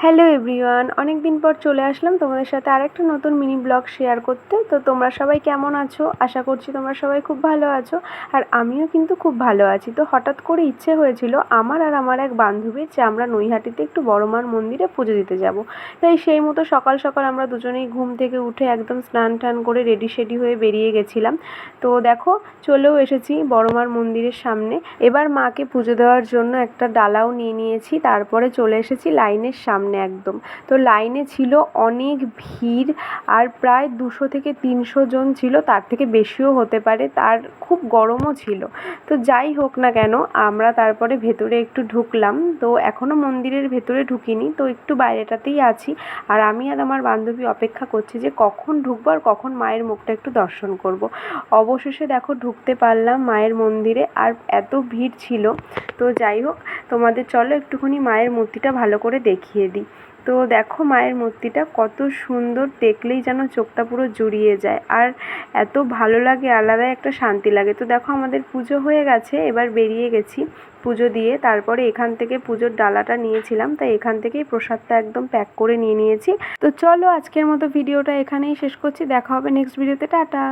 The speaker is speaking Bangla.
হ্যালো এভরিওয়ান, অনেক দিন পর চলে আসলাম তোমাদের সাথে আরেকটা নতুন মিনি ব্লগ শেয়ার করতে। তো তোমরা সবাই কেমন আছো? আশা করছি তোমরা সবাই খুব ভালো আছো, আর আমিও কিন্তু খুব ভালো আছি। তো হঠাৎ করে ইচ্ছে হয়েছিল আমার আর আমার এক বান্ধবীর যে আমরা নৈহাটিতে একটু বড় মার মন্দিরে পুজো দিতে যাব। তাই সেই মতো সকাল সকাল আমরা দুজনেই ঘুম থেকে উঠে একদম স্নান টান করে রেডি হয়ে বেরিয়ে গেছিলাম। তো দেখো, চলেও এসেছি বড় মার মন্দিরের সামনে। এবার মাকে পুজো দেওয়ার জন্য একটা ডালাও নিয়ে নিয়েছি, তারপরে চলে এসেছি লাইনের সামনে একদম। তো লাইনে ছিল অনেক ভিড়, আর প্রায় 200 থেকে 300 জন ছিল, তার থেকে বেশিও হতে পারে, তার খুব গরমও ছিল। তো যাই হোক না কেন, আমরা তারপরে ভেতরে একটু ঢুকলাম। তো এখনও মন্দিরের ভেতরে ঢুকিনি, তো একটু বাইরেটাতেই আছি। আর আমি আর আমার বান্ধবী অপেক্ষা করছি যে কখন ঢুকবো আর কখন মায়ের মুখটা একটু দর্শন করব। অবশেষে দেখো ঢুকতে পারলাম মায়ের মন্দিরে, আর এত ভিড় ছিল। তো যাই হোক, তোমাদের চলো একটুখানি মায়ের মূর্তিটা ভালো করে দেখিয়ে দিই। তো দেখো মায়ের মূর্তিটা কত সুন্দর, দেখলেই যেন চোখটা পুরো জুড়িয়ে যায়, আর এত ভালো লাগে, আলাদাই একটা শান্তি লাগে। তো দেখো আমাদের পুজো হয়ে গেছে, এবার বেরিয়ে গেছি পুজো দিয়ে। তারপরে এখান থেকে পুজোর ডালাটা নিয়েছিলাম, তাই এখান থেকেই প্রসাদটা একদম প্যাক করে নিয়ে নিয়েছি। তো চলো আজকের মতো ভিডিওটা এখানেই শেষ করছি, দেখা হবে নেক্সট ভিডিওতে। টাটা।